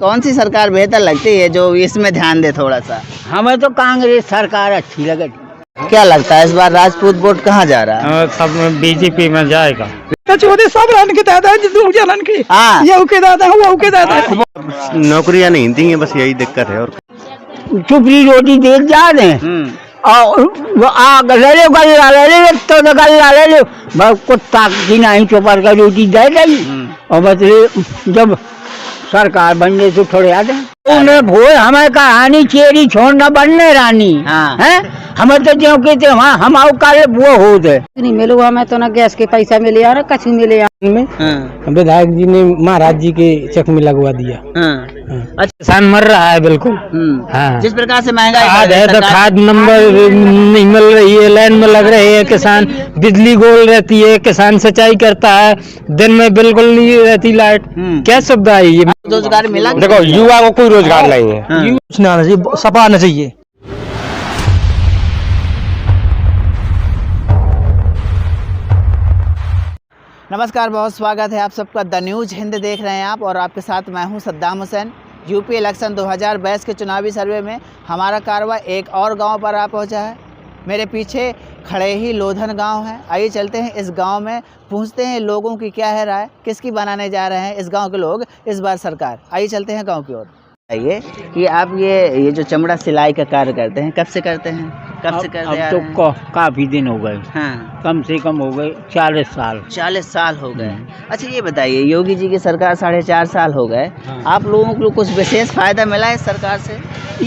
कौन सी सरकार बेहतर लगती है जो इसमें ध्यान दे थोड़ा सा? हमें तो कांग्रेस सरकार अच्छी लगे। क्या लगता है इस बार राजपूत वोट कहाँ जा रहा है? सब बीजेपी में जाएगा। सब रन के दादा है की हाँ, ये के दादा है वो के दादा है। नौकरियां नहीं दी हैं, बस यही दिक्कत है। और चुपड़ी रोटी देख जा रहे और वो आग ले लो गल्ला ले लो तो गल्ला ले लो बस कुत्ता की नहीं चौपर का रोटी दे गई और बस जब सरकार बनने से थोड़े याद है उन्हें भोए हमें कहानी चेरी छोड़ना बनने रानी हाँ। है हमें तो जो कहते हम आओ काले वो हो दे नहीं मिलो हमें तो ना गैस के पैसा मिले और कछु मिले विधायक जी ने महाराज जी के चेक में लगवा दिया। अच्छा, किसान मर रहा है बिल्कुल। हाँ। जिस प्रकार से महंगाई खाद बढ़ रही है तो सरकार- खाद नंबर नहीं मिल रही है, लाइन में लग रहे हैं किसान, बिजली गोल रहती है, किसान सिंचाई करता है, दिन में बिल्कुल नहीं रहती लाइट। क्या सुविधा है ये? रोजगार मिला? देखो युवा को कोई रोजगार नहीं है। हाँ। सपा आना चाहिए। नमस्कार, बहुत स्वागत है आप सबका। द न्यूज हिंद देख रहे हैं आप और आपके साथ मैं हूं सद्दाम हुसैन। यूपी इलेक्शन 2022 के चुनावी सर्वे में हमारा कारवा एक और गांव पर आ पहुंचा है। मेरे पीछे खड़े ही लोधन गांव है। आइए चलते हैं इस गांव में, पूछते हैं लोगों की क्या है राय, किसकी बनाने जा रहे हैं इस गांव के लोग इस बार सरकार। आइए चलते हैं गाँव की ओर। बताइए कि आप ये जो चमड़ा सिलाई का कार्य करते हैं कब से करते हैं? कब से करते हैं? अब तो काफी दिन हो गए, हाँ, कम से कम हो गए 40 साल। 40 साल हो गए। अच्छा, ये बताइए, योगी जी की सरकार 4.5 साल हो गए, आप लोगों को कुछ विशेष फायदा मिला है इस सरकार से?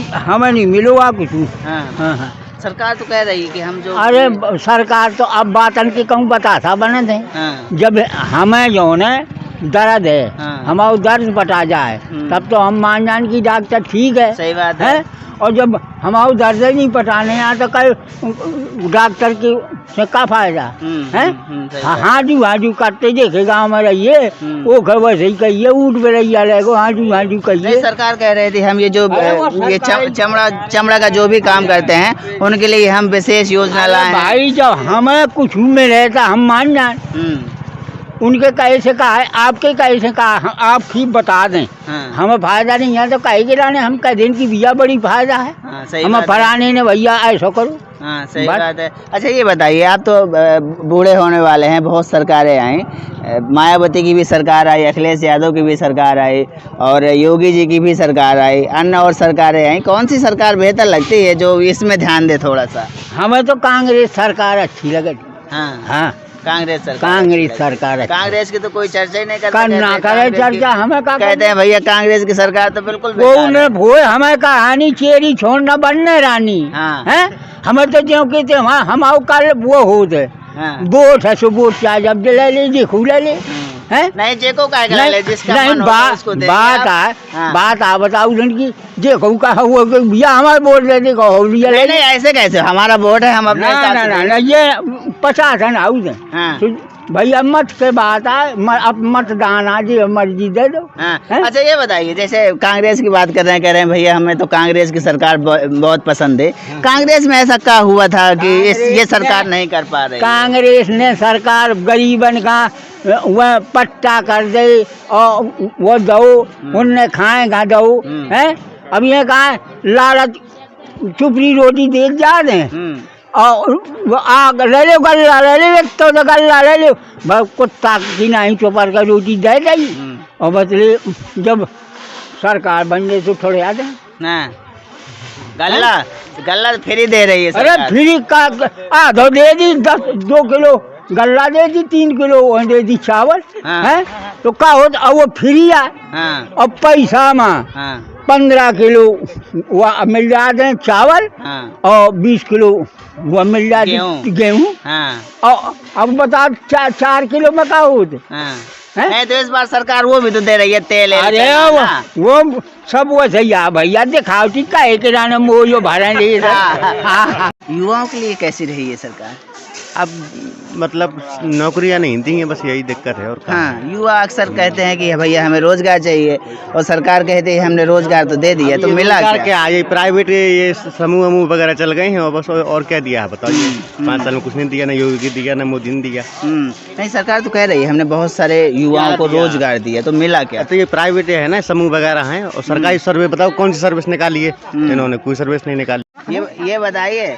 हमें नहीं मिलो कुछ। हाँ। हाँ। सरकार तो कह रही है कि हम जो अरे सरकार तो अब बातन की कहूँ बताता बने थे। हाँ, जब हमें जो है दर्द है, हाँ। हमारा दर्द बता जाए तब तो हम मान जान की डॉक्टर ठीक है, सही बात है। और जब हमारा दर्द ही नहीं पटाने यहाँ तो कई डॉक्टर की से का फायदा है? सही हाजू हाजू करते देखे गाँव में रहिए, वो घर वैसे ही कहिए ऊँट पे रहिया लगो हाजू हाजू नहीं, कहिए। सरकार कह रही थी हम ये जो ये चमड़ा का जो भी काम करते हैं उनके लिए हम विशेष योजना अरे लाए हैं। भाई जब हमें कुछ में रहता हम मान जाए, उनके कैसे कहा है आपके कैसे कहा आप ठीक बता दें। हाँ। हमें फायदा नहीं है तो कहे गिराने हम कह दें कि भैया बड़ी फायदा है। हाँ, सही हमें बात है। फराने ने भैया ऐसा करो। हाँ, सही बात- बात है। अच्छा, ये बताइए, आप तो बूढ़े होने वाले हैं, बहुत सरकारें आई, मायावती की भी सरकार आई, अखिलेश यादव की भी सरकार आई और योगी जी की भी सरकार आई, अन्य और सरकारें आई। कौन सी सरकार बेहतर लगती है जो इसमें ध्यान दे थोड़ा सा? हमें तो कांग्रेस सरकार अच्छी लगे। हाँ, हाँ, कांग्रेस सरकार। कांग्रेस सरकार अच्छी। कांग्रेस की तो कोई चर्चा ही नहीं करता। करना कहते हैं करे कांग्रेस की- चर्चा हमें का कहते हैं भैया कांग्रेस की सरकार तो बिल्कुल वो बेकार है। उन्हें भोए हमें कहानी चेरी छोड़ना बनने रानी हाँ। है। हमें तो जो कहते हम आओ कल वो हो दे हाँ। वोट है सो वोट चाहे जब ले लीजिए खुले ले है। नहीं, जेको का नहीं, जिसका नहीं, मन होगा उसको देंगे बात आप। है हाँ। बात आ बताऊ लड़की जे कहू का हुआ कि भैया हमारे वोट ले दे कहो लिया ले नहीं, ऐसे कैसे? हमारा वोट है, हम अपने ना हिसाब ना से ना देंगे। ना, ये 50 है ना आऊ हाँ। भैया मत के बात है अब मतदान आज मर्जी दे दो। हाँ। हैं? अच्छा, ये बताइए, जैसे कांग्रेस की बात कर रहे हैं, कह रहे हैं भैया हमें तो कांग्रेस की सरकार बहुत पसंद है। कांग्रेस में ऐसा क्या हुआ था कि ये सरकार नहीं कर पा रही? कांग्रेस ने सरकार गरीबन का वह पट्टा कर दे और वो दो उनने खाएगा दो है। अब ये कहा लालच चुपड़ी रोटी देख जा रहे और वो आग ले लो गल्ला ले लो तो गल्ला ले लो बस कुत्ता की नहीं चौपर का रोटी दे गई और बदले जब सरकार बनने से थोड़े याद है। हाँ। गल्ला फ्री दे रही है अरे सरकार। फ्री का आधो दे दी 2 किलो गल्ला दे दी 3 किलो दे दी चावल हाँ। है तो क्या होता अब वो फ्री है। हाँ, अब पैसा में हाँ, 15 किलो वह मिल जाते हैं चावल हाँ, और 20 किलो वह मिल जाती गेहूं। गेहूँ हाँ, और अब बता 4 किलो में क्या होते हाँ। हैं? नहीं, तो इस बार सरकार वो भी तो दे रही है, तेल है, अरे चना। वो सब वो सही है भैया दिखाओ ठीक है किराना वो जो भरा नहीं हाँ। युवाओं के लिए कैसी रही है सरकार? अब मतलब नौकरियां नहीं दी हैं, बस यही दिक्कत है और क्या। हाँ, युवा अक्सर कहते हैं कि भैया हमें रोजगार चाहिए, और सरकार कहती है हमने रोजगार तो दे दिया, तो मिला रोजगार क्या? क्या, ये प्राइवेट ये समूह वगैरह चल गए हैं और बस और क्या दिया है बताइए। 5 साल में कुछ नहीं दिया, ना योगी दिया ना मोदी ने दिया। नहीं, सरकार तो कह रही है हमने बहुत सारे युवाओं को रोजगार दिया, तो मिला क्या? तो ये प्राइवेट है ना, समूह वगैरह हैं, और सरकारी सर्वे बताओ कौन सी सर्विस निकाली है इन्होंने? कोई सर्विस नहीं निकाली। ये बताइए,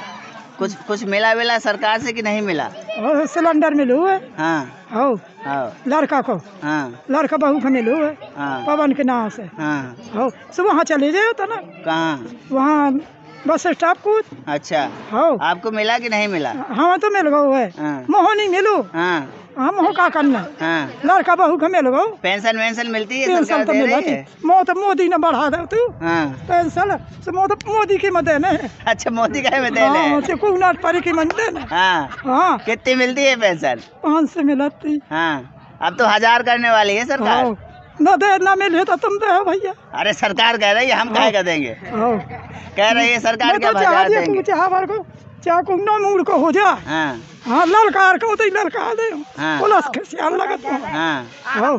कुछ मिला सरकार से कि नहीं मिला? सिलेंडर मिलू है। हाँ हो हाँ लड़का को, हाँ लड़का बहू को मिलू है। हाँ पवन के नाम से। हाँ। हो सो वहाँ चले जाओ तो ना, कहाँ? वहाँ बस स्टॉप कूद। अच्छा, हो आपको मिला कि नहीं मिला? हाँ तो मिल गो है। हाँ मोह नहीं मिलू, हाँ हम हो का करना। हाँ। लड़का बहू को मिल गो। पेंशन वेंशन मिलती है? पेंशन सरकार तो दे मिला रही है? तो मोदी ने बढ़ा दे तू हाँ। पेंशन से मोदी की मदद ने। अच्छा, मोदी का में दे ले? हाँ से कुनाट पर की मदद ने। हाँ। हाँ कितनी मिलती है पेंशन? 500 मिलती। हाँ, अब तो 1000 करने वाली है सरकार। हो न दे ना मिले तो तुम दे भैया। अरे सरकार कह रही है, हम काहे का देंगे? हो कह रही है सरकार मैं क्या तो चाह 1000 दिया देंगे? तू चाह बार को चाह को न मूड को हो जा। हाँ हाँ ललकार को तो ललकार दे। हाँ। पुलिस के सियाल लगत हो। हाँ, हो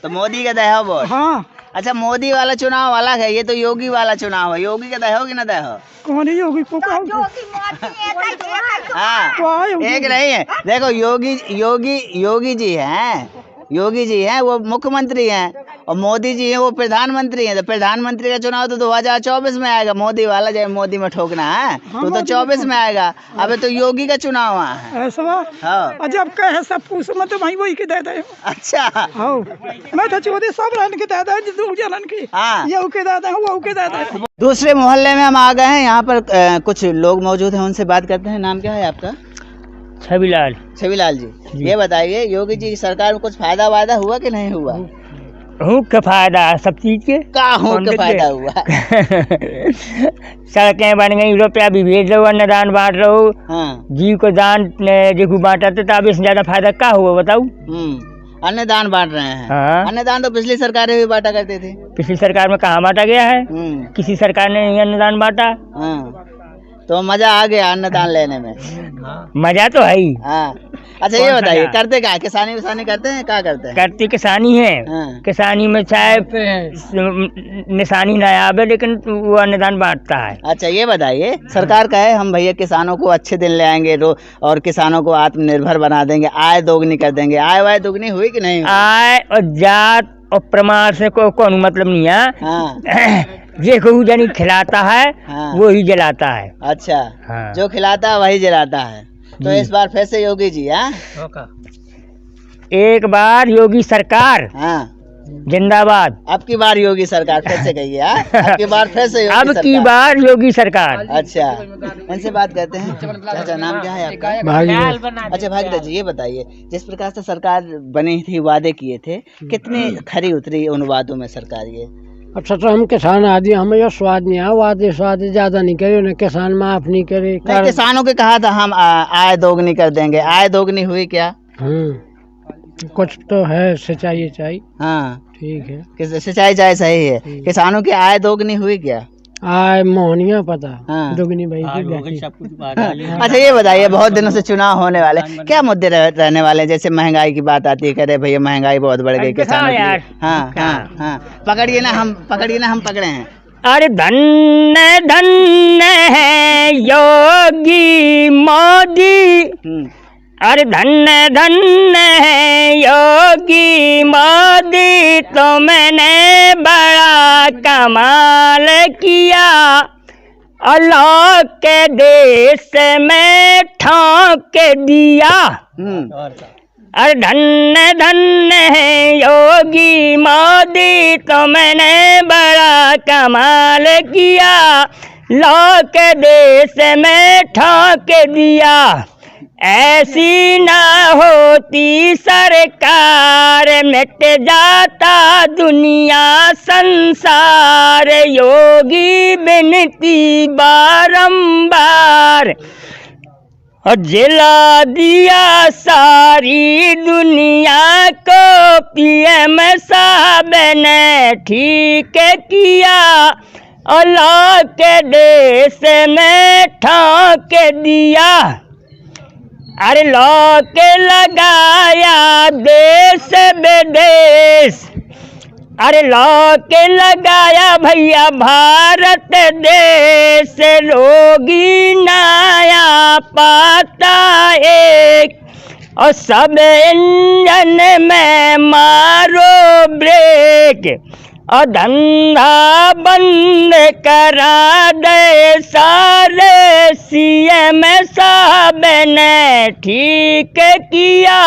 तो मोदी का दहो वोट? हाँ अच्छा, मोदी वाला चुनाव अलग है, ये तो योगी वाला चुनाव है। योगी का दहो कि ना दहो? कौन योगी को कहो? हाँ, वाह, योगी। एक नहीं है। देखो योगी जी हैं, वो मुख्यमंत्री हैं, और मोदी जी हैं वो प्रधानमंत्री हैं। तो प्रधानमंत्री का चुनाव तो 2024 में आएगा। मोदी वाला जब मोदी में ठोकना है तो 24 में आएगा। अबे तो योगी का चुनाव वहाँ है। ऐसा हाँ। और जब कहे सब पूछ मत भाई वही के दे दे। अच्छा। हो मैं तो चोदी सब रहन के दे दे, दो जनन की। हाँ। ये के दे दे, वो के दे दे। दूसरे मोहल्ले में हम आ गए हैं। यहाँ पर कुछ लोग मौजूद हैं, उनसे बात करते हैं। नाम क्या है आपका? छविलाल। छविलाल जी, ये बताइए योगी जी की सरकार में कुछ फायदा वायदा हुआ कि नहीं हुआ? हूँ का फायदा सब चीज के का फायदा हुआ? सड़कें बन गई, रुपया भी भेज लो, अन्नदान बांट रहो। हाँ। जीव को दान देखो बांटा तो अब इससे ज्यादा फायदा क्या हुआ बताओ? अन्नदान बांट रहे हैं। हाँ। अन्नदान तो पिछली सरकारें भी बांटा करते थे। पिछली सरकार में कहाँ बांटा गया है? किसी सरकार ने नहीं अन्नदान बांटा। हाँ, तो मजा आ गया अन्नदान लेने में। मजा तो है ही। हाँ। अच्छा, ये बताइए करते क्या? किसानी विसानी करते हैं? क्या करते हैं? करती किसानी है। हाँ। किसानी में चाहे निशानी ना आवे, लेकिन वो अन्नदान बांटता है। अच्छा, ये बताइए सरकार का है हम भैया किसानों को अच्छे दिन ले आएंगे और किसानों को आत्मनिर्भर बना देंगे, आय दोगुनी कर देंगे। आय वाय दोगुनी हुई कि नहीं हुई? आय और जात और प्रमाण से कोई मतलब नहीं है। हाँ। ये कहूँ जानी खिलाता है। हाँ। वो ही जलाता है। अच्छा। हाँ। जो खिलाता है वही जलाता है। तो इस बार फिर से योगी जी। हाँ, एक बार योगी सरकार हाँ जिंदाबाद। अब की बार योगी सरकार, फिर से कहिए। हाँ? अब की बार फिर से योगी अब की सरकार। बार योगी सरकार। अच्छा, इनसे बात करते हैं। चाचा, नाम क्या है आपका? अच्छा भागीरथ जी, ये बताइए जिस प्रकार से सरकार बनी थी, वादे किए थे, कितनी खरी उतरी उन वादों में सरकार? ये अच्छा तो हम किसान आदमी, हमें यह स्वाद नहीं आया, वादे स्वाद ज्यादा नहीं करे, उन्हें किसान माफ नहीं करे। नहीं, किसानों के कहा था हम आय दोगुनी कर देंगे। आय दोगुनी हुई क्या? कुछ तो है सिंचाई चाहिए। हाँ ठीक है, सिंचाई चाहे सही है। किसानों की आय दोगुनी हुई क्या? आय मोहनिया पता। हाँ। दुगनी भाई अच्छा, ये बताइए बहुत दिनों से चुनाव होने वाले, क्या मुद्दे रहने वाले हैं? जैसे महंगाई की बात आती है, कह रहे भैया महंगाई बहुत बढ़ गई किसानों की। हाँ हाँ हाँ, पकड़िए ना, हम पकड़े हैं। अरे धन्य धन्य है योगी मोदी, अरे धन्य धन्य है योगी मोदी, तो मैंने बड़ा कमाल किया, अल्लाह के देश में ठोक दिया। अरे धन्य धन्य है योगी मोदी, तो मैंने बड़ा कमाल किया, अल्लाह के देश में ठोक दिया। ऐसी ना होती सरकार, मिट जाता दुनिया संसार, योगी बिनती बारंबार, और जिला दिया सारी दुनिया को, पीएम साहब ने ठीक किया, अल्लाह के देश में ठोक दिया। अरे लौके लगाया देश विदेश, अरे लौके लगाया भैया भारत देश, रोगी नया पाता एक, और सब इंजन में मारो ब्रेक, और धंधा बंद करा दे सारे, सीएम साहब ने ठीक किया,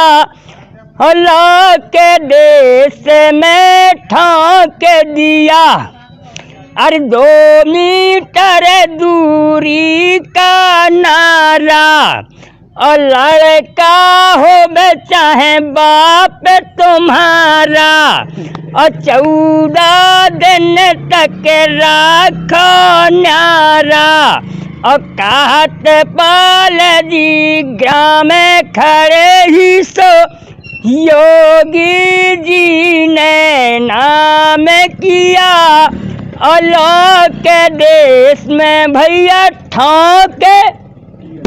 और के देश में ठाक दिया। अरे 2 मीटर दूरी का नारा, और लड़का हो बे चाहे बाप तुम्हारा, और 14 दिन तक राखो न्यारा, और कहत पाल जी ग्राम खड़े ही सो, योगी जी ने नाम किया, और के देश में भैया ठाक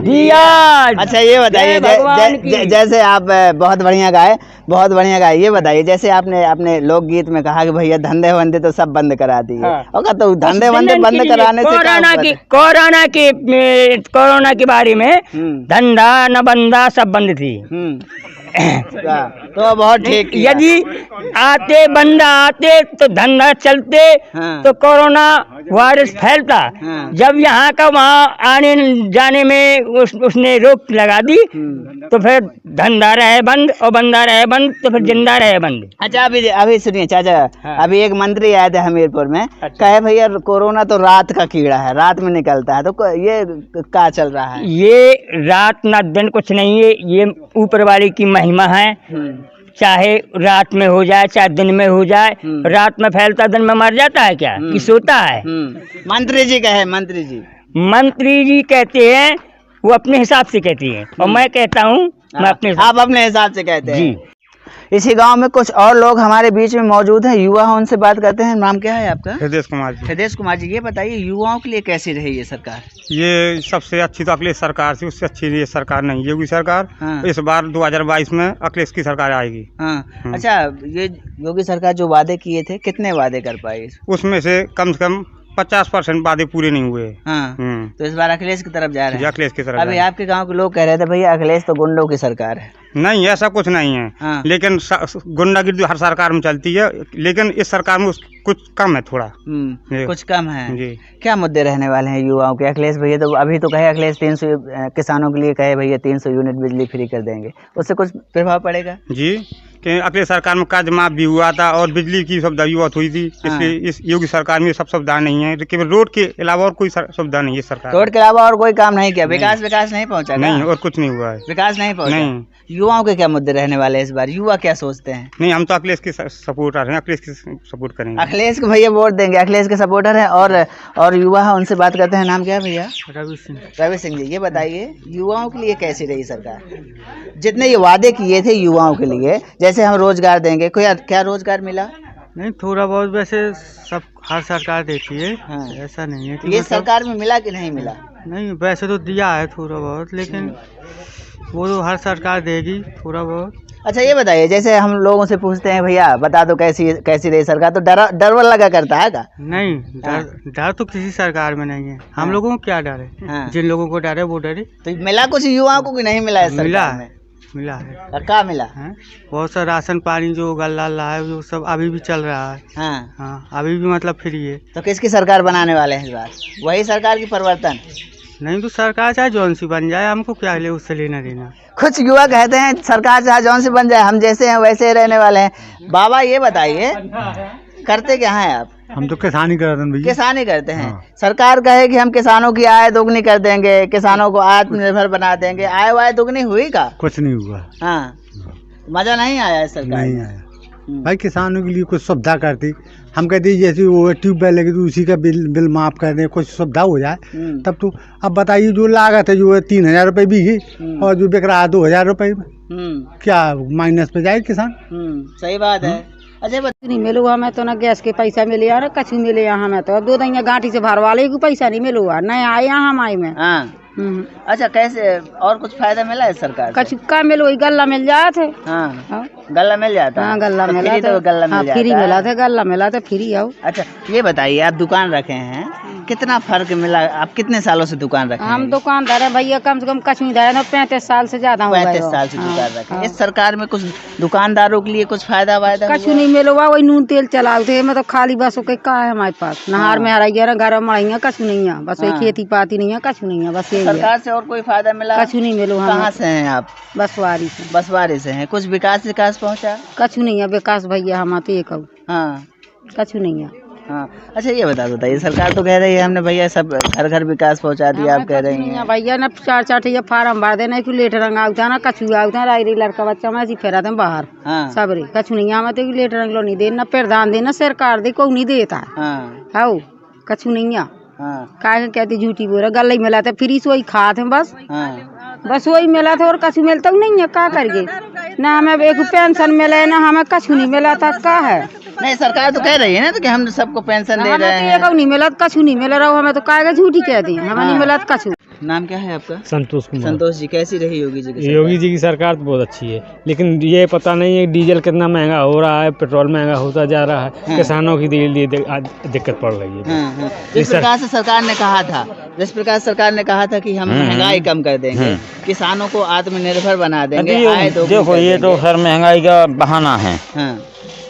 दिया। अच्छा ये बताइए, जैसे आप बहुत बढ़िया गाए, बहुत बढ़िया गाए। ये बताइए, जैसे आपने अपने लोकगीत में कहा कि भैया धंधे वंधे तो सब बंद करा दिए, और तो धंधे वंधे बंद कराने से कोरोना के बारे में धंधा न बंदा सब बंद थी। तो बहुत ठीक। यदि आते बंदा आते तो धंधा चलते, तो कोरोना वायरस फैलता। जब यहाँ का वहाँ आने जाने में उसने रोक लगा दी, तो फिर धंधा रहे बंद, और बंदा रहे बंद तो फिर जिंदा रहे बंद। अच्छा अभी सुनिए चाचा, अभी एक मंत्री आए थे हमीरपुर में, कहे भैया कोरोना तो रात का कीड़ा है, रात में निकलता है, तो ये क्या चल रहा है? ये रात ना दिन कुछ नहीं है, ये ऊपर वाले की महिमा है। चाहे रात में हो जाए चाहे दिन में हो जाए, रात में फैलता दिन में मर जाता है क्या, कि सोता है? मंत्री जी कहे, मंत्री जी कहते हैं, वो अपने हिसाब से कहती है, और मैं कहता हूँ मैं अपने आप अपने हिसाब से कहते हैं जी। इसी गांव में कुछ और लोग हमारे बीच में मौजूद हैं, युवा हैं, उनसे बात करते हैं। नाम क्या है आपका? हृदय कुमार जी। हृदय कुमार जी, ये बताइए युवाओं के लिए कैसी रही ये सरकार? ये सबसे अच्छी तो अखिलेश सरकार थी, उससे अच्छी ये सरकार नहीं, योगी सरकार। इस बार 2022 में अखिलेश की सरकार आएगी। अच्छा, ये योगी सरकार जो वादे किए थे, कितने वादे कर पाई? उसमें से कम 50% वादे पूरे नहीं हुए। तो इस बार अखिलेश की तरफ जा रहे हैं? अखिलेश की तरफ। अभी आपके गांव के लोग कह रहे थे भैया अखिलेश तो गुंडों की सरकार है। नहीं, ऐसा कुछ नहीं है। लेकिन गुंडागिरी हर सरकार में चलती है, लेकिन इस सरकार में कुछ कम है, थोड़ा कुछ कम है जी। क्या मुद्दे रहने वाले हैं युवाओं के? अखिलेश भैया तो अभी तो कहे अखिलेश 300 किसानों के लिए कहे भैया 300 यूनिट बिजली फ्री कर देंगे, उससे कुछ प्रभाव पड़ेगा जी? कि अखिलेश सरकार में कर्ज माफ भी हुआ था और बिजली की सुविधा भी बहुत हुई थी, इसलिए इस योगी सरकार में सब सुविधा नहीं है। केवल रोड के अलावा और कोई सुविधा नहीं है सरकार। रोड के अलावा और कोई काम नहीं किया? विकास नहीं पहुंचा? नहीं, और कुछ नहीं हुआ है। विकास नहीं पहुंचा? नहीं। युवाओं के क्या मुद्दे रहने वाले हैं इस बार? युवा क्या सोचते हैं? नहीं, हम तो अखिलेश के सपोर्टर हैं, अखिलेश के सपोर्ट करेंगे। अखिलेश को भैया वोट देंगे, अखिलेश के सपोर्टर हैं। और युवा है, उनसे बात करते हैं। नाम क्या है भैया? रवि सिंह जी, ये बताइए युवाओं के लिए कैसी रही सरकार? जितने ये वादे किए थे युवाओं के लिए, जैसे हम रोजगार देंगे, कोई क्या रोजगार मिला? नहीं, थोड़ा बहुत वैसे सब हर सरकार देती है। ऐसा नहीं है कि ये सरकार में मिला कि नहीं मिला? नहीं, वैसे तो दिया है थोड़ा बहुत, लेकिन वो तो हर सरकार देगी थोड़ा बहुत। अच्छा ये बताइए, जैसे हम लोगों से पूछते हैं भैया बता दो कैसी रही सरकार, तो डर लगा करता है क्या? नहीं, डर तो किसी सरकार में नहीं है। हम लोगों को क्या डर है? जिन लोगों को डर है वो डरे। तो मिला कुछ युवाओं को कि नहीं मिला है? मिला है। क्या मिला है? बहुत सा राशन पानी जो गल्ला है वो सब अभी भी चल रहा है। हाँ, अभी भी मतलब फ्री है। तो किसकी सरकार बनाने वाले हैं इस बार? वही सरकार की परिवर्तन? नहीं तो सरकार चाहे जौन सी बन जाए, हमको क्या ले उससे लेना देना। कुछ युवा कहते हैं सरकार चाहे जौन सी बन जाए, हम जैसे हैं वैसे ही रहने वाले हैं। बाबा ये बताइए करते क्या हैं आप? हम तो किसानी करते हैं भैया। किसानी करते हैं। सरकार कहे कि हम किसानों की आय दोगुनी कर देंगे, किसानों को आत्मनिर्भर बना देंगे, आय वाय दोगुनी हुई का? कुछ नहीं हुआ। मजा नहीं आया इस सरकार? नहीं आया भाई। किसानों के लिए कुछ सुविधा करती, हम कहते जैसे वो ट्यूबवेल लगी तो उसी का बिल माफ कर दें, कुछ सुविधा हो जाए तब तो। अब बताइए जो लागत है जो है 3000 रुपये बीघी, और जो बिक रहा है 2000 रुपये में, क्या माइनस पे जाए किसान? सही बात है। अच्छा नहीं मिलू हमें तो ना गैस के पैसा मिले और कछु मिले यहाँ में तो 2 दैया गांठी से भरवा ले, पैसा नहीं मिलू नहीं आए यहाँ हम आई में। अच्छा, कैसे और कुछ फायदा मिला है सरकार से? कछु का मिलो वही गल्ला मिल जाए थे। हाँ, गल्ला मिल जाता है? हाँ, गल्ला तो मिला फ्री था। तो गल्ला मिल हाँ, जाता फ्री है। मिला था, गल्ला मिला था, फ्री आओ। अच्छा, ये बताइए, आप दुकान रखे हैं, कितना फर्क मिला? आप कितने सालों से दुकान रखे हैं? हम दुकानदार है भैया, कम से कम कछु नहीं दाया 35 साल से ज्यादा हो गए। 35 साल से दुकान रखे हैं। इस सरकार में कुछ दुकानदारों के लिए कुछ फायदा वायदा कछु हुआ? नहीं मिलो वही नून तेल चलाओ थे, मतलब खाली बस के का है हमारे पास, नहार में हराइया घर में मड़ाइया, कछु नहीं है, बस वही खेती पाती नहीं है, कछु नहीं है, बस यही है। सरकार से और कोई फायदा मिला? कछु नहीं मिलो। कहाँ से हैं आप? बसवारी से। बसवारी से हैं। कुछ विकास पहुँचा? कछु नहीं है विकास भैया, हम तो ये कहूँ हाँ, कछु नहीं है। हाँ। अच्छा, ये बताइए, सरकार तो कह रही है हमने भैया सब घर घर विकास पहुंचा दिया, आप कह रही हैं भैया ना 4 ये फार्म भर देना, लेट रंग आउता ना, कछु आउता रायरी लड़का बच्चा में ऐसी फेरा दें बाहर। हाँ। सब रे कछु नहीं आवा तो लेट रंग लो नहीं देना, प्रधान देना, सरकार दे को नहीं देता है। हाँ। हाउ कछु नहीं है। हाँ। काय कहती झूठी बोल गल ही मिला था, फ्री से वही खाते हैं बस। हाँ। बस वही मिला था और कछु मिलता नहीं है, का करिए ना, हमें एक पेंशन मिले ना, हमें कछु नहीं मिला था, का है? नहीं, सरकार तो कह रही है ना तो कि हम सबको पेंशन दे रहे हैं। हमें तो नहीं मिला, कछु नहीं मिला रहा, हमें तो का झूठी कहती है, हमें नहीं मिला कछु। नाम क्या है आपका? संतोष कुमार। संतोष जी, कैसी रही योगी जी की? योगी जी की सरकार तो बहुत अच्छी है, लेकिन ये पता नहीं है डीजल कितना महंगा हो रहा है, पेट्रोल महंगा होता जा रहा है। हाँ। किसानों की लिए दिक्कत पड़ रही है। हाँ, हाँ। जिस प्रकार से सरकार ने कहा था कि हम महंगाई कम कर देंगे, किसानों को आत्मनिर्भर बना देंगे, आय दोगुनी देखो कर ये तो देंगे। सर महंगाई का बहाना है। हाँ।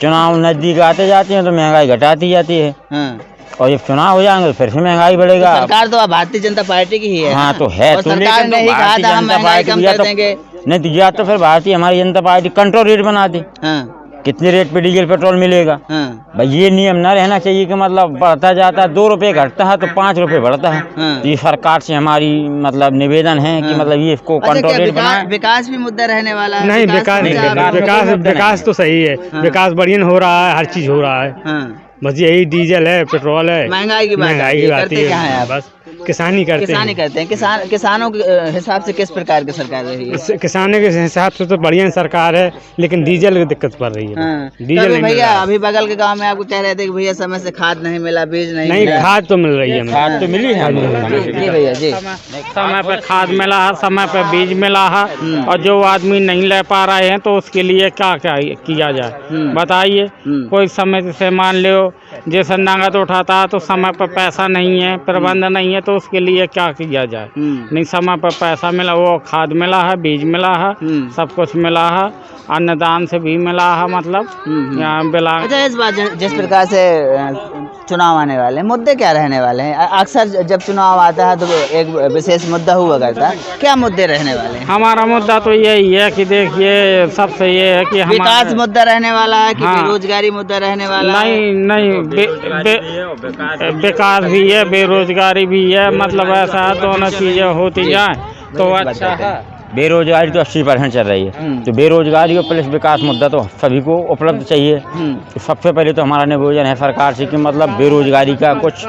चुनाव नजदीक आते जाते हैं तो महंगाई घटाती जाती है, हाँ। और जब चुनाव हो जाएंगे तो फिर से महंगाई बढ़ेगा। सरकार तो अब भारतीय जनता पार्टी की ही है। हाँ तो है, और तो सरकार लेकिन ने ही तो कहा भारतीय था हम जनता महंगाई पार्टी कम या कर तो देंगे। नहीं तो या तो फिर भारतीय हमारी जनता पार्टी कंट्रोल रेट बना दे। हाँ। कितने रेट पे डीजल पेट्रोल मिलेगा। हाँ। भाई ये नियम ना रहना चाहिए कि मतलब बढ़ता जाता है, 2 रुपए घटता है तो 5 रुपए बढ़ता है। हाँ। ये सरकार से हमारी मतलब निवेदन है कि मतलब ये इसको अच्छा, कंट्रोल क्या रेट बनाए। विकास भी मुद्दा रहने वाला है? नहीं, विकास तो सही है। विकास बढ़िया हो रहा है, हर चीज हो रहा है। हाँ। बस यही डीजल है, पेट्रोल है, महंगाई की बात आती है। क्या है आप? बस किसानी करते हैं। किसानों के हिसाब से किस प्रकार की सरकार रही है? किसानों के हिसाब से तो बढ़िया सरकार है, लेकिन डीजल की दिक्कत पड़ रही है। हाँ। डीजल नहीं मिल भैया रहा है। अभी बगल के गांव में आपको कह रहे थे कि भैया समय से खाद नहीं मिला, बीज नहीं मिला। खाद तो मिल रही है, खाद तो मिली है। जी भैया जी। समय पे खाद मिला है, समय पे बीज मिला है, और जो आदमी नहीं ले पा रहे हैं तो उसके लिए क्या क्या किया जाए बताइए। कोई समय से मान लो जैसे नगद उठाता है तो समय पर पैसा नहीं है, प्रबंध नहीं है, तो उसके लिए क्या किया जाए। नहीं, समय पर पैसा मिला, वो खाद मिला है, बीज मिला है, सब कुछ मिला है, अन्नदान से भी मिला है, मतलब यहाँ बिला। अच्छा, इस बार जिस प्रकार से चुनाव आने वाले हैं, मुद्दे क्या रहने वाले हैं? अक्सर जब चुनाव आता है तो एक विशेष मुद्दा हुआ करता है, क्या मुद्दे रहने वाले हैं? हमारा मुद्दा तो यही है कि देखिए, सबसे ये है कि विकास मुद्दा रहने वाला है कि बेरोजगारी मुद्दा रहने वाला है? नहीं, विकास भी है, बेरोजगारी भी है, मतलब ऐसा है, दोनों चीजें होती जाए तो अच्छा है। बेरोजगारी तो 80% चल रही है, तो बेरोजगारी और प्लस विकास मुद्दा तो सभी को उपलब्ध चाहिए। तो सबसे पहले तो हमारा निवेदन है सरकार से कि मतलब बेरोजगारी का कुछ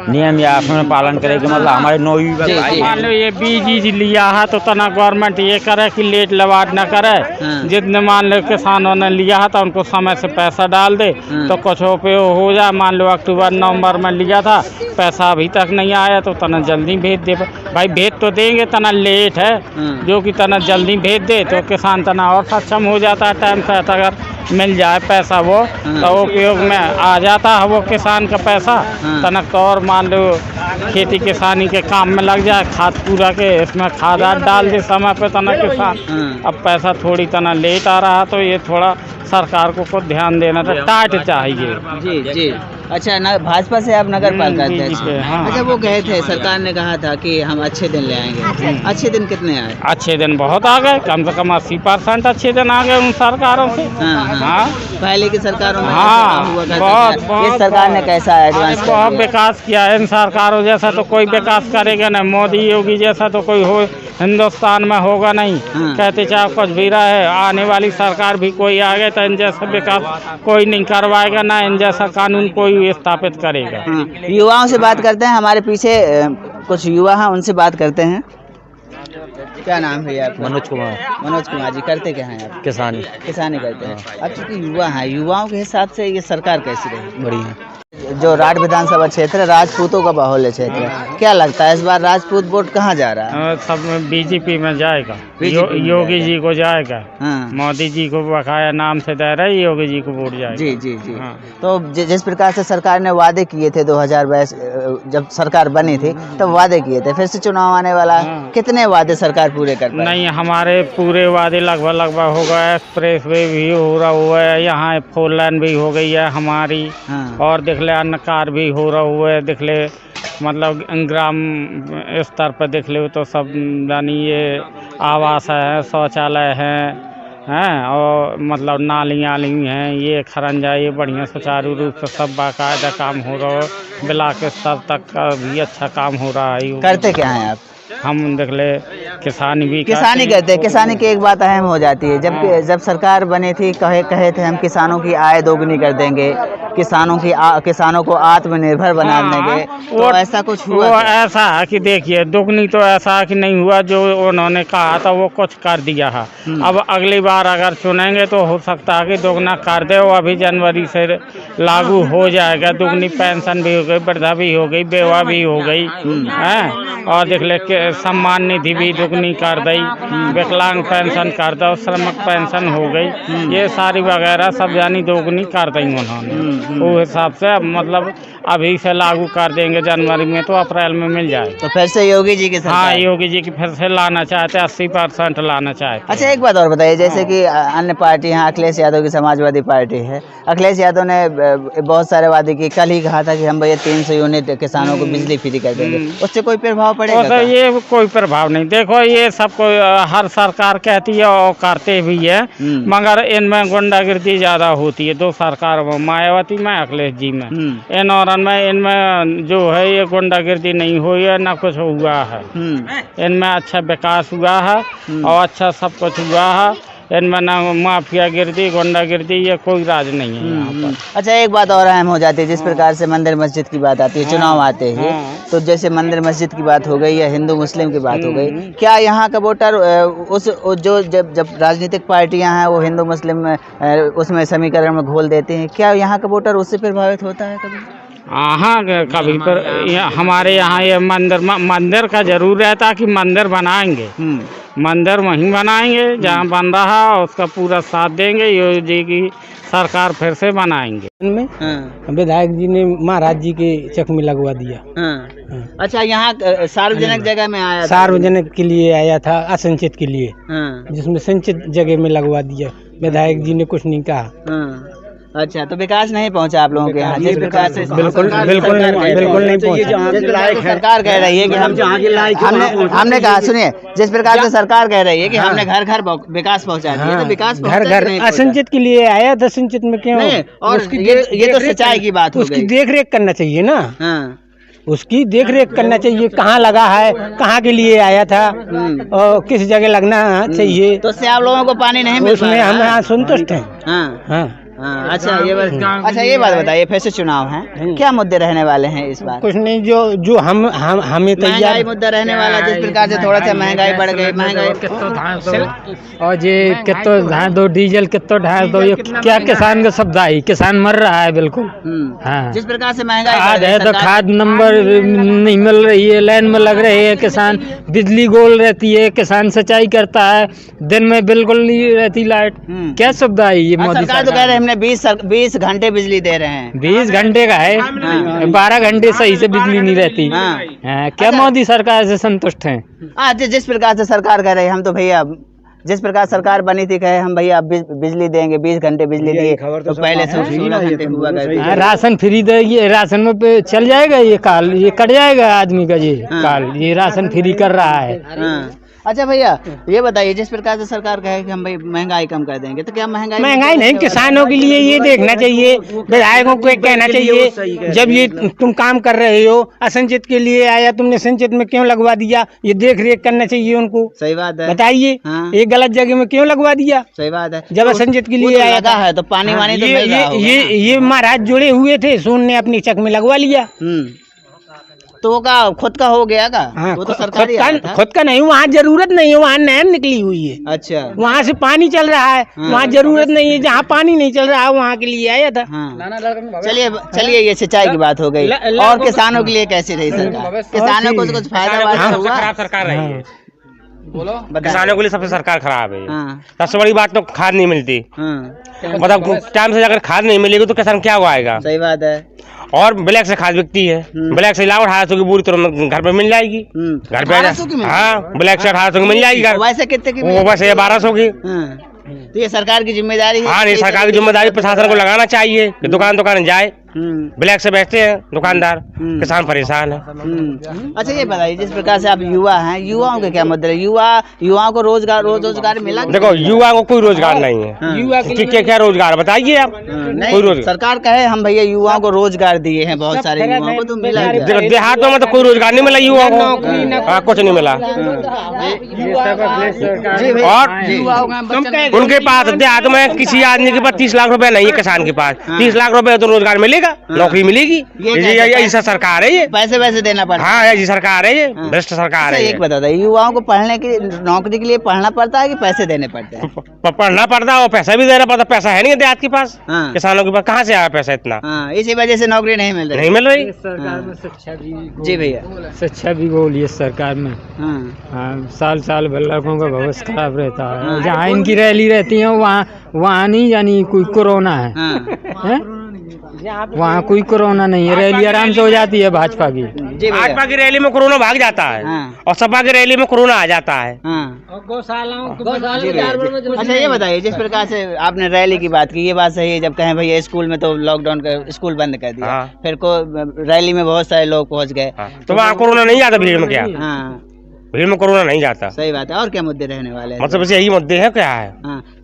नियम या उसमें पालन करे कि मतलब हमारे नौयुवक मान लो ये बीज लिया है तो तना गवर्नमेंट ये करे कि लेट लवाट न करे। जितने मान लो किसानों ने लिया है तो उनको समय से पैसा डाल दे तो कुछ उपयोग हो जाए। मान लो अक्टूबर नवंबर में लिया था, पैसा अभी तक नहीं आया तो तना जल्दी भेज दे। भाई भेज तो देंगे, तना लेट है, जो कि तना जल्दी भेज दे तो किसान तना और सक्षम हो जाता है। टाइम से अगर मिल जाए पैसा वो तो उपयोग में आ जाता है वो किसान का पैसा। तनक तो और मान लो खेती किसानी के काम में लग जाए, खाद पूरा के इसमें खाद डाल दे समय पे तना किसान। अब पैसा थोड़ी तना लेट आ रहा तो ये थोड़ा सरकार को ध्यान देना था, टाइट चाहिए। जी जी। अच्छा, भाजपा से आप नगर पालिका अध्यक्ष हैं। हाँ। अच्छा, वो कहे थे, सरकार ने कहा था कि हम अच्छे दिन ले आएंगे। अच्छे दिन कितने आए? अच्छे दिन बहुत आ गए, कम से कम 80% अच्छे दिन आ गए उन सरकारों से। हाँ। पहले की सरकारों में हाँ, हुआ करता था। इस सरकार ने कैसा एडवांस बहुत विकास किया है। इन सरकारों जैसा तो कोई विकास करेगा नहीं, मोदी योगी जैसा तो कोई हो हिंदुस्तान में होगा नहीं। कहते चाहे कुछ भी रहे, आने वाली सरकार भी कोई आ गए तो इन जैसा विकास कोई नहीं करवाएगा, ना इन जैसा कानून कोई स्थापित करेगा। युवाओं से बात करते हैं, हमारे पीछे कुछ युवा हैं, उनसे बात करते हैं। क्या नाम है आपका? मनोज कुमार। मनोज कुमार जी, करते क्या हैं आप? किसानी किसानी करते हैं। अब चूंकि युवा हैं, युवाओं के हिसाब से ये सरकार कैसी रही? बढ़िया। जो राठ विधानसभा क्षेत्र है, राजपूतों का बाहुल्य क्षेत्र है, क्या लगता है इस बार राजपूत वोट कहाँ जा रहा है? सब बीजेपी में जाएगा, बीजेपी में योगी जी को जाएगा। हाँ। मोदी जी को बकाया नाम से दे रहे, योगी जी को वोट जाएगा। जी जी जी। हाँ। तो जिस प्रकार से सरकार ने वादे किए थे 2022 जब सरकार बनी थी तब वादे किए थे, फिर से चुनाव आने वाला है, कितने वादे सरकार पूरे कर पाई? नहीं, हमारे पूरे वादे लगभग हो गए। एक्सप्रेस वे भी हो रहा हुआ है, यहाँ 4 लाइन भी हो गई है हमारी। हाँ। और देख ले अन्न कार भी हो रहा हुआ है, देख ले मतलब ग्राम स्तर पर देख ले तो सब यानी ये आवास है, शौचालय हैं और मतलब नालियाँ हैं, ये खरंजा, ये बढ़िया सुचारू रूप से सब बाकायदा काम हो रहा है। ब्लॉक स्तर तक का भी अच्छा काम हो रहा है। करते क्या हैं आप? हम देख ले किसानी भी किसानी करते हैं। किसानी की एक बात अहम हो जाती है, जब सरकार बनी थी कहे थे हम किसानों की आय दोगुनी कर देंगे, किसानों को आत्मनिर्भर बना देंगे, तो ऐसा कुछ हुआ? वो ऐसा है कि देखिए दुगनी तो ऐसा है कि नहीं हुआ, जो उन्होंने कहा था वो कुछ कर दिया है। अब अगली बार अगर चुनेंगे तो हो सकता है कि दोगुना कर दे। वो अभी जनवरी से लागू हो जाएगा। दुगनी पेंशन भी हो गई, वृद्धा भी हो गई, बेवा भी हो गई है। और देख ले सम्मान निधि भी दुगनी कर दी, विकलांग पेंशन कर दो, श्रमिक पेंशन हो गई, ये सारी वगैरह सब यानी दोगुनी कर दी उन्होंने। वो हिसाब से अब मतलब अभी से लागू कर देंगे जनवरी में, तो अप्रैल में मिल जाएगा। तो फिर से योगी जी के सरकार? हाँ, योगी जी की फिर से लाना चाहते, 80% लाना चाहते। अच्छा, एक बात और बताइए, जैसे कि अन्य पार्टी यहाँ अखिलेश यादव की समाजवादी पार्टी है, अखिलेश यादव ने बहुत सारे वादे किए, कल ही कहा था कि हम भैया 300 यूनिट किसानों को बिजली फ्री कर देंगे, उससे कोई प्रभाव पड़ेगा? ये कोई प्रभाव नहीं। देखो ये सबको हर सरकार कहती है और करते भी है, मगर इनमें गुंडागिर्दी ज्यादा होती है। 2 सरकार में, मायावती में, अखिलेश जी में, इन और इनमें जो है ये गुंडागिर्दी नहीं हुई है, ना कुछ हुआ है। इनमें अच्छा विकास हुआ है और अच्छा सब कुछ हुआ है। इनमें ना माफिया गिरदी, गुंडागिर्दी, ये कोई राज नहीं है यहाँ पर। अच्छा, एक बात और अहम हो जाती है, जिस प्रकार से मंदिर मस्जिद की बात आती है चुनाव आते ही, तो जैसे मंदिर मस्जिद की बात हो गई या हिंदू मुस्लिम की बात हो गई, क्या यहाँ का वोटर जो जब राजनीतिक पार्टियां हैं वो हिंदू मुस्लिम उसमें समीकरण में घोल देते हैं, क्या यहाँ का वोटर उससे प्रभावित होता है कभी? हाँ, कभी पर हमारे यहाँ ये मंदिर का जरूर रहता कि मंदिर बनाएंगे, मंदिर वहीं बनाएंगे जहाँ बन रहा, उसका पूरा साथ देंगे। योगी जी की सरकार फिर से बनाएंगे। उनमें विधायक जी ने महाराज जी के चकमे लगवा दिया। अच्छा, यहाँ सार्वजनिक जगह में आया था? सार्वजनिक के लिए आया था, असंचित के लिए, जिसमें संचित जगह में लगवा दिया। विधायक जी ने कुछ नहीं कहा। अच्छा, तो विकास नहीं पहुंचा आप लोगों के यहाँ जिस प्रकार से? बिल्कुल नहीं पहुंचा। सरकार कह रही है कि हमने कहा, सुनिए, जिस प्रकार से सरकार कह रही है कि हमने घर घर विकास पहुंचा दिया, तो विकास घर घर असंचित के लिए आया था, संचित में क्यों? और ये तो सच्चाई की बात हो गई। उसकी देख रेख करना चाहिए ना, उसकी देख रेख करना चाहिए, कहाँ लगा है, कहाँ के लिए आया था और किस जगह लगना चाहिए। तो उससे आप लोगों को पानी नहीं मिल उसमें हम संतुष्ट हैं। हाँ। अच्छा, ये बात बताइए, फिर से चुनाव है, क्या मुद्दे रहने वाले हैं इस बार? कुछ नहीं, जो हमें महंगाई मुद्दा रहने वाला, जिस प्रकार से थोड़ा सा महंगाई बढ़ गई, महंगाई और ये कितो धान दो, डीजल कितो ढाल दो, ये क्या किसान का शब्द आई, किसान मर रहा है बिल्कुल। हाँ, जिस प्रकार से महंगाई खाद है तो खाद नंबर नहीं मिल रही है, लाइन में लग रहे हैं किसान, बिजली गोल रहती है, किसान सिंचाई करता है, दिन में बिल्कुल नहीं रहती लाइट, क्या शब्द आई ये मोदी सरकार तो कह रहे हैं हमने 20 घंटे बिजली दे रहे हैं। 20 घंटे का है, 12 घंटे सही से बिजली नहीं रहती। क्या मोदी सरकार से संतुष्ट हैं? जिस प्रकार से सरकार कह रही है, हम तो भैया जिस प्रकार सरकार बनी थी कहे हम भैया बिजली देंगे, 20 घंटे बिजली दिए, तो पहले से 16 घंटे हुआ करती। राशन फ्री देगी, राशन में चल जाएगा ये काल, ये कट जाएगा आदमी का ये काल, ये राशन फ्री कर रहा है। अच्छा भैया, ये बताइए, जिस प्रकार से सरकार कहे कि हम भाई महंगाई कम कर देंगे, तो क्या महंगाई नहीं, किसानों के लिए ये देखना चाहिए, विधायकों को कहना चाहिए, जब ये तुम काम कर रहे हो, असंचित के लिए आया, तुमने संचित में क्यों लगवा दिया, ये देख रेख करना चाहिए उनको। सही बात है, बताइए। एक गलत जगह में क्यों लगवा दिया? सही बात है, जब असंचित के लिए आया था है तो पानी वानी तो ये महाराज जुड़े हुए थे, सोन ने अपनी चक में लगवा लिया। तो वो का खुद का हो गया का? वो तो सरकारी आया था। खुद का नहीं, वहाँ जरूरत नहीं है, वहाँ नहर निकली हुई है। अच्छा, वहाँ से पानी चल रहा है, वहाँ जरूरत नहीं है। जहाँ पानी नहीं चल रहा है वहाँ के लिए आया था। चलिए ये सिंचाई की बात हो गई। और किसानों के लिए कैसी रही सरकार? किसानों को कुछ फायदा हुआ? खराब सरकार रही है, बताएं। किसानों के लिए सबसे सरकार खराब है। सबसे बड़ी बात तो खाद नहीं मिलती, मतलब टाइम से अगर खाद नहीं मिलेगी तो किसान क्या उगाएगा? सही बात है। और ब्लैक से खाद बिकती है, ब्लैक से लाओ 1800 की पूरी तरह घर पे मिल जाएगी, घर पे। हाँ, ब्लैक से 1800 की मिल जाएगी घर। वैसे कितने की? वो वैसे 1200 की। तो ये सरकार की जिम्मेदारी है। हाँ, ये सरकार की जिम्मेदारी प्रशासन को लगाना चाहिए कि दुकान जाए। ब्लैक से बेचते हैं दुकानदार, किसान परेशान है। अच्छा ये बताइए, जिस प्रकार से आप युवा हैं, युवाओं के क्या मुद्दे? युवाओं को रोजगार मिला? देखो, युवा को कोई रोजगार नहीं है। युवा के क्या रोजगार बताइए आप? कोई रोजगार? सरकार कहे हम भैया युवाओं को रोजगार दिए हैं, बहुत सारे युवाओं को तो मिला। देहातों में तो कोई रोजगार नहीं मिला युवाओं को, कुछ नहीं मिला। और उनके पास देहात में किसी आदमी के पास 30 लाख रुपए नहीं है, किसान के पास 30 लाख रुपए तो रोजगार मिलेगा, नौकरी मिलेगी। ऐसा सरकार है ये, पैसे देना पड़ता है। हाँ, ऐसी सरकार है ये, भ्रष्ट सरकार है। एक बता दो, युवाओं को पढ़ने की नौकरी के लिए पढ़ना पड़ता है कि पैसे देने पड़ते हैं? पढ़ना पड़ता है और पैसा भी देना पड़ता। पैसा है नहीं देहात के पास, किसानों के पास कहाँ से आया पैसा इतना? इसी वजह से नौकरी नहीं मिल रही। सरकार में शिक्षा भी, जी भैया, शिक्षा भी बोली है सरकार में। साल भर लड़कों का भविष्य खराब रहता है। जहाँ इनकी रैली रहती है वहाँ नहीं, यानी कोई कोरोना है, वहाँ कोई कोरोना नहीं है। रैली आराम से हो जाती है भाजपा की। भाजपा की रैली में कोरोना भाग जाता है और सपा की रैली में कोरोना आ जाता है। अच्छा ये बताइए, जिस प्रकार से आपने रैली की बात की, ये बात सही है। जब कहें भैया स्कूल में तो लॉकडाउन का स्कूल बंद कर दिया, फिर को रैली में बहुत सारे लोग पहुँच गए, तो वहाँ कोरोना नहीं जाता भीड़ में? क्या भीड़ में कोरोना नहीं जाता? सही बात है। और क्या मुद्दे रहने वाले हैं? मतलब बस यही मुद्दे हैं, क्या है?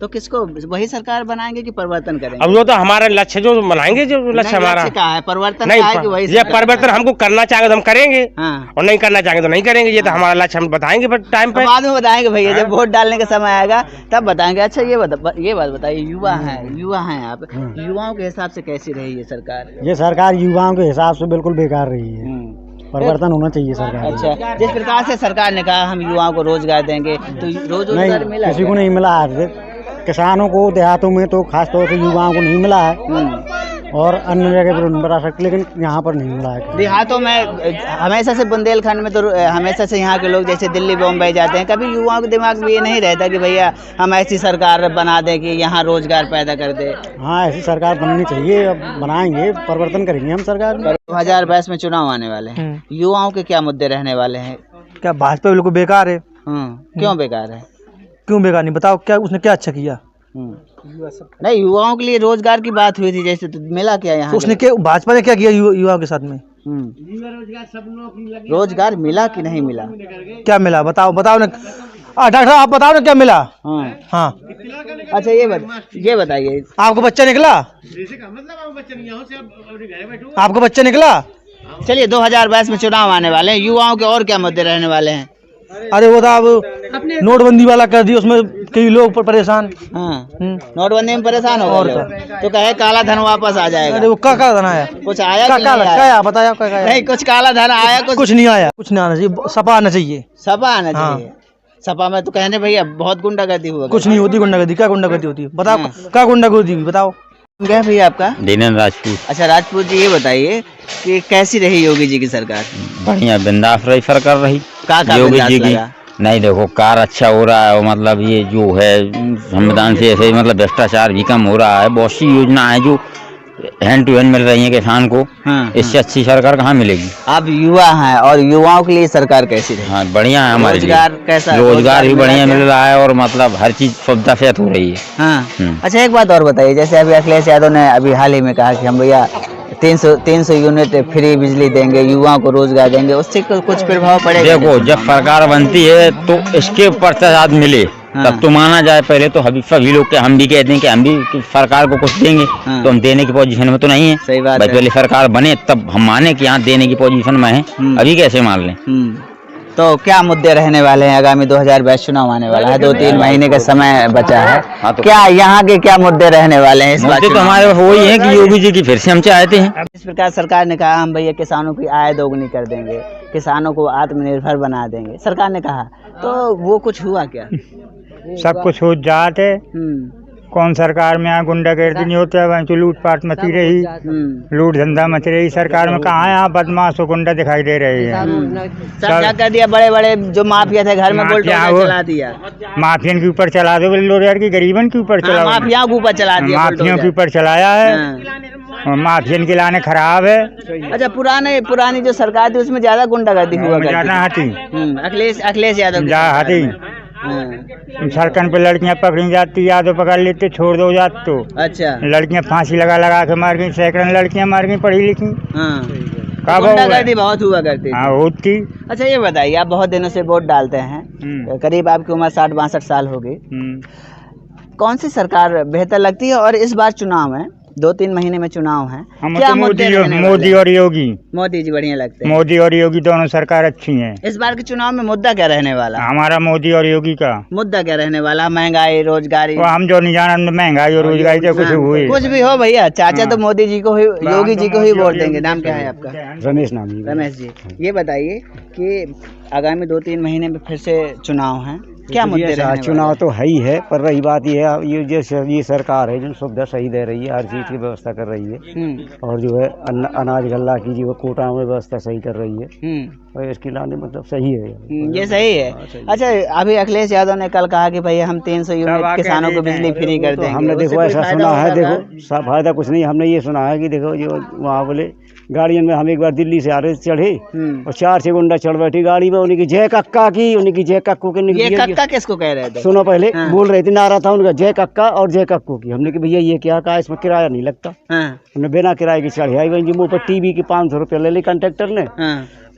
तो किसको वही सरकार बनाएंगे कि परिवर्तन करेंगे? अब वो तो हमारा लक्ष्य जो बनाएंगे, जो लक्ष्य हमारा कहा है, परिवर्तन नहीं, ये परिवर्तन हमको करना चाहेंगे तो हम करेंगे, और नहीं करना चाहेंगे तो नहीं करेंगे। ये तो हमारा लक्ष्य हम बताएंगे, पर टाइम पे बाद में बताएंगे भैया, जब वोट डालने का समय आएगा तब बताएंगे। अच्छा ये बात बताइए, युवा हैं आप, युवाओं के हिसाब से कैसी रही है सरकार? ये सरकार युवाओं के हिसाब से बिल्कुल बेकार रही है, परिवर्तन होना चाहिए सरकार। अच्छा, जिस प्रकार से सरकार ने कहा हम युवाओं को रोजगार देंगे, तो रोजगार मिला? किसी को नहीं मिला है। किसानों को देहातों में तो खास तौर से युवाओं को नहीं मिला है, और अन्य जगह पर बता सकते, लेकिन यहाँ पर नहीं मिला है। देहातों में हमेशा से, बुंदेलखंड में तो हमेशा से यहाँ के लोग जैसे दिल्ली बॉम्बे जाते हैं, कभी युवाओं के दिमाग में ये नहीं रहता कि भैया हम ऐसी सरकार बना दें कि यहाँ रोजगार पैदा कर दे? हाँ, ऐसी सरकार बननी चाहिए। अब बनाएंगे, परिवर्तन करेंगे हम सरकार में। 2022 में चुनाव आने वाले हैं, युवाओं के क्या मुद्दे रहने वाले हैं? क्या भाजपा बिल्कुल बेकार है? क्यों बेकार है? क्यों बेकार नहीं, बताओ क्या उसने क्या अच्छा किया? नहीं, युवाओं के लिए रोजगार की बात हुई थी जैसे, तो मिला क्या यहाँ? उसने क्या, भाजपा ने क्या किया युवाओं के साथ में? रोजगार मिला कि नहीं मिला? क्या मिला बताओ ना। डॉक्टर साहब आप बताओ ना क्या मिला? हाँ। अच्छा ये बताइए, आपको बच्चा निकला? आपको बच्चा निकला? चलिए 2022 में चुनाव आने वाले हैं, युवाओं के और क्या मुद्दे रहने वाले हैं? अरे वो था, अब नोटबंदी वाला कर दी, उसमें कई लोग परेशान। नोटबंदी में परेशान हो गए तो कहे काला धन वापस आ जाएगा। अरे वो काला धन आया? कुछ आया? क्या बताया? नहीं, कुछ काला धन आया? कुछ नहीं आया, कुछ नहीं आना चाहिए। सपा आना चाहिए, सपा आना चाहिए। सपा में तो कहने भैया बहुत गुंडागर्दी हुआ। कुछ नहीं होती गुंडागर्दी। क्या गुंडागर्दी होती है बताओ? क्या गुंडागर्दी बताओ? क्या भैया आपका? दीनन राजपूत। अच्छा राजपूत जी, ये बताइए कि कैसी रही योगी जी की सरकार? बढ़िया, बिंदास रही सरकार रही योगी जी की। नहीं देखो, कार अच्छा हो रहा है, और मतलब ये जो है संविधान से ऐसे मतलब भ्रष्टाचार भी कम हो रहा है। बहुत सी योजना है जो हैंड टू हैंड मिल रही है किसान को। इससे अच्छी सरकार कहाँ मिलेगी? आप युवा हैं और युवाओं के लिए सरकार कैसी रही? हाँ, बढ़िया है हमारे रोजगार कैसा? रोजगार भी बढ़िया मिल रहा है, और मतलब हर चीज सुविधा से हो रही है। अच्छा एक बात और बताइए, जैसे अभी अखिलेश यादव ने अभी हाल ही में कहा कि हम भैया 300 यूनिट फ्री बिजली देंगे, युवाओं को रोजगार देंगे, उससे कुछ प्रभाव पड़ेगा? देखो, जब सरकार बनती है तो इसके प्रतिशत मिले तब तो माना जाए। पहले तो सभी लोग हम भी कहते हैं कि हम भी सरकार को कुछ देंगे, तो हम देने की पोजीशन में तो नहीं है। सही बात है। पहले सरकार बने तब हम माने कि यहाँ देने की पोजीशन में है, अभी कैसे मान लें? तो क्या मुद्दे रहने वाले हैं? आगामी 2022 चुनाव आने वाला है, 2-3 महीने का समय बचा है, क्या यहाँ के क्या मुद्दे रहने वाले हैं इस बार? तो हमारे वही है कि योगी जी की फिर से हम चाहते हैं। इस प्रकार सरकार ने कहा हम भैया किसानों की आय दोगुनी कर देंगे, किसानों को आत्मनिर्भर बना देंगे, सरकार ने कहा, तो वो कुछ हुआ क्या? सब कुछ हो जाते। कौन सरकार में यहाँ गुंडागर्दी नहीं होता है, वहीं तो लूटपाट मची रही, लूट धंधा मच रही। सरकार में कहाँ यहाँ बदमाश और गुंडा दिखाई दे रहे हैं। सब क्या कर दिया, बड़े बड़े जो माफिया थे घर में चला दिया, माफियन के ऊपर चला दो, बोले यार की गरीबन के ऊपर चला, माफिया के ऊपर चला दिया, माफियों के ऊपर चलाया है, माफियन की लाने खराब है। अच्छा, पुरानी जो सरकार थी उसमें ज्यादा गुंडागर्दी हुआ करती थी, अखिलेश यादव सड़कन पे लड़कियां पकड़ी जाती, यादव पकड़ लेते, छोड़ दो जात तो। अच्छा, लड़कियां फांसी लगा के मार गई, सैकड़ों लड़कियां मार गई पढ़ी लिखी। गुंडागर्दी बहुत हुआ करती होती। अच्छा, ये बताइए, आप बहुत दिनों से वोट डालते हैं, करीब आपकी उम्र 60-62 साल हो गई, कौन सी सरकार बेहतर लगती है? और इस बार चुनाव है, 2-3 महीने में चुनाव है, क्या तो मोदी और योगी। मोदी जी बढ़िया लगते हैं, मोदी और योगी दोनों सरकार अच्छी है। इस बार के चुनाव में मुद्दा क्या रहने वाला? हमारा मोदी और योगी का मुद्दा क्या रहने वाला? महंगाई, रोजगारी? हम जो नहीं जाना, महंगाई और रोजगारी तो कुछ हुई, कुछ भी हो भैया, चाचा तो मोदी जी को ही, योगी जी को ही वोट देंगे। नाम क्या है आपका? रमेश नाम। रमेश जी, ये बताइए कि आगामी 2-3 महीने में फिर से चुनाव है, क्या मुद्दे रहने वाले? चुनाव तो है ही है, पर रही बात ये है, ये सरकार है जो सुविधा सही दे रही है, हर चीज की व्यवस्था कर रही है, और जो है अनाज गल्ला की जो कोटा में व्यवस्था सही कर रही है, और इसकी लाने मतलब सही है, ये सही है। अच्छा, अभी अखिलेश यादव ने कल कहा कि भैया हम 300 यूनिट किसानों को बिजली फ्री कर देंगे। हमने देखो ऐसा सुना है, देखो फायदा कुछ नहीं, हमने ये सुना है कि देखो जो वहाँ बोले गाड़ियों में, हम एक बार दिल्ली से आ रहे चढ़े और 4-6 गुंडा चढ़ बैठी गाड़ी में, उनकी जय कक्का की, उनकी जय कक्कू के। ये कक्का किसको कह रहे थे? सुनो पहले, बोल रहे थे, नारा था उनका जय कक्का और जय कक्कू की। हमने कहा भैया ये क्या कहा, इसमें किराया नहीं लगता। हमने बिना किराए की चढ़े आई, वही मुँह पर टीवी की 500 रुपये ले ली कंडक्टर ने,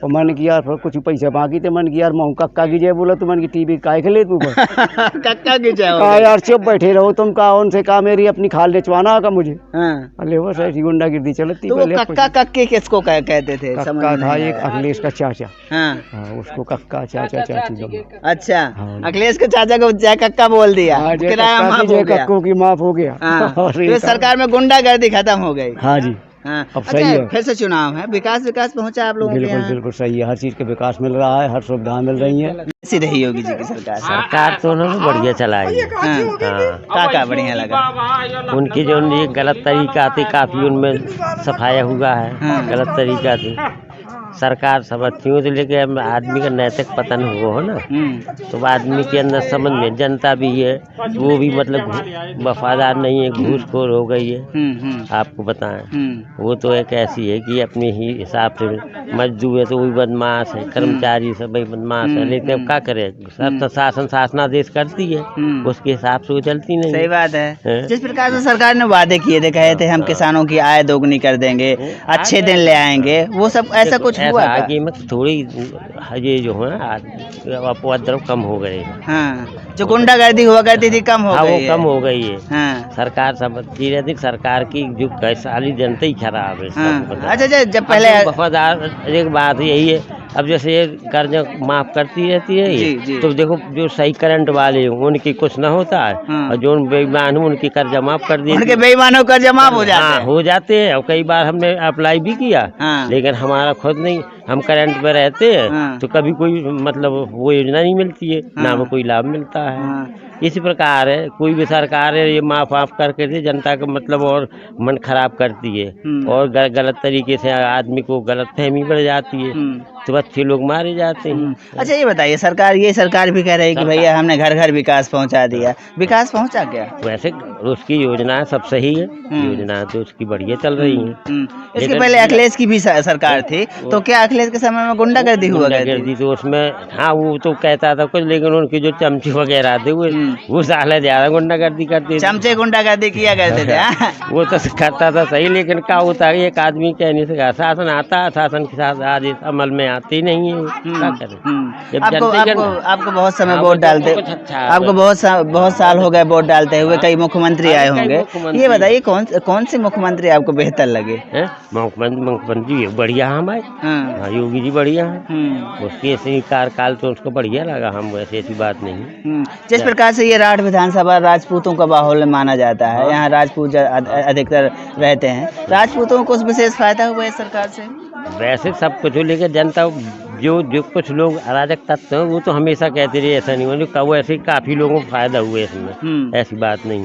और मन की यार कुछ पैसे बाकी थे, मन की यार मैं कक्का की जय बोला, तो मन की टीवी काय के ले तू कक्का की जय कहा यार चुप बैठे रहो तुम, कहा उनसे कहा मेरी अपनी खाल बेचवाना का मुझे। अरे बस ऐसी गुंडागिर्दी चलती। तो कक्का कक्के किसको कहते थे? कक्का था एक अखिलेश का चाचा, उसको कक्का चाचा चाची। अच्छा, अखिलेश के चाचा को जय कक्का बोल दिया, किराया माफ हो गया, कक्कों की माफ हो गया, तो सरकार में गुंडागर्दी खत्म हो गई। हाँ जी, अब सही है, फिर से चुनाव है, विकास पहुंचा आप लोगों के? बिल्कुल सही है, हर चीज के विकास मिल रहा है, हर सुविधा मिल रही है। कैसी रही योगी जी की सरकार? सरकार तो उन्होंने बढ़िया चलाई है। क्या बढ़िया लगा? उनकी जो ये गलत तरीका थी, काफी उनमें सफाया हुआ है, गलत तरीका थी। सरकार सब अच्छी हो, तो लेकिन आदमी का नैतिक पतन हो ना, तो आदमी के अंदर समझ में, जनता भी है वो भी मतलब वफादार नहीं है, घूसखोर हो गई है। आपको बताएं, वो तो एक ऐसी है कि अपने ही हिसाब से, मजदूर है तो वही बदमाश है, कर्मचारी सब वही बदमाश है, लेकिन क्या करे, सब तो शासनादेश करती है, उसके हिसाब से वो चलती नहीं। सही बात है। जिस प्रकार से सरकार ने वादे किए थे, कहे थे हम किसानों की आय दोगुनी कर देंगे, अच्छे दिन ले आएंगे, वो सब ऐसा कुछ हुआ? आगे में थोड़ी ये जो है उपद्रव कम हो गए। जो गुंडागर्दी हुआ करती थी कम हो गई, वो कम हो गई है। सरकार समझती रहती, सरकार की जो सारी जनता ही खराब है। अच्छा, जब पहले वफादार, एक बात यही है, अब जैसे ये कर्ज माफ करती रहती है ये, तो देखो जो सही करंट वाले हो उनकी कुछ ना होता है, और जो बेईमान हो उनकी कर्जा माफ कर दिए, उनके बेईमानों कर्जा माफ हो जाते हैं। और कई बार हमने अप्लाई भी किया, लेकिन हमारा खुद नहीं, हम करंट पे रहते हैं, तो कभी कोई मतलब वो योजना नहीं मिलती है, ना हमें कोई लाभ मिलता है। इसी प्रकार है, कोई भी सरकार है ये माफ करके दे, जनता का मतलब और मन खराब करती है, और गलत तरीके से आदमी को गलत फहमी बढ़ जाती है, तो अच्छे लोग मारे जाते हैं। अच्छा, ये बताइए, सरकार भी कह रही है कि भैया हमने घर घर विकास पहुंचा दिया, विकास पहुंचा क्या? वैसे उसकी योजना सब सही है, योजना तो उसकी बढ़िया चल रही है। इसके पहले अखिलेश की भी सरकार थी, तो क्या अखिलेश के समय में गुंडागर्दी हुआ करती? तो उसमें हाँ, वो तो कहता था कुछ, लेकिन उनके जो चमचे वगैरह थे वो साले ज्यादा गुंडागर्दी करते थे। चमचे गुंडागर्दी किया करते थे। वो तो करता था सही, लेकिन क्या होता है, एक आदमी कह नहीं सका, शासन आता है, शासन के साथ आदेश अमल में आते ही नहीं है, क्या करें। आपको बहुत समय वोट डालते, आपको बहुत साल हो गए वोट डालते हुए, कई मुख्यमंत्री मुख्यमंत्री आए होंगे, ये बताइए कौन से मुख्यमंत्री आपको बेहतर लगे? मुख्यमंत्री बढ़िया हमारे, हाँ योगी जी बढ़िया है, उसके ऐसे कार्यकाल तो उसको बढ़िया लगा, हम वैसे ऐसी बात नहीं। जिस प्रकार से ये राठ विधानसभा राजपूतों का माहौल माना जाता है, यहाँ राजपूत अधिकतर रहते हैं, राजपूतों को कुछ विशेष फायदा हुआ है सरकार से? वैसे सब कुछ लेकर जनता जो कुछ लोग अराजक तत्व हैं वो तो हमेशा कहते रहे, ऐसा नहीं हुआ, ऐसे काफी लोगों को फायदा हुआ इसमें, ऐसी बात नहीं।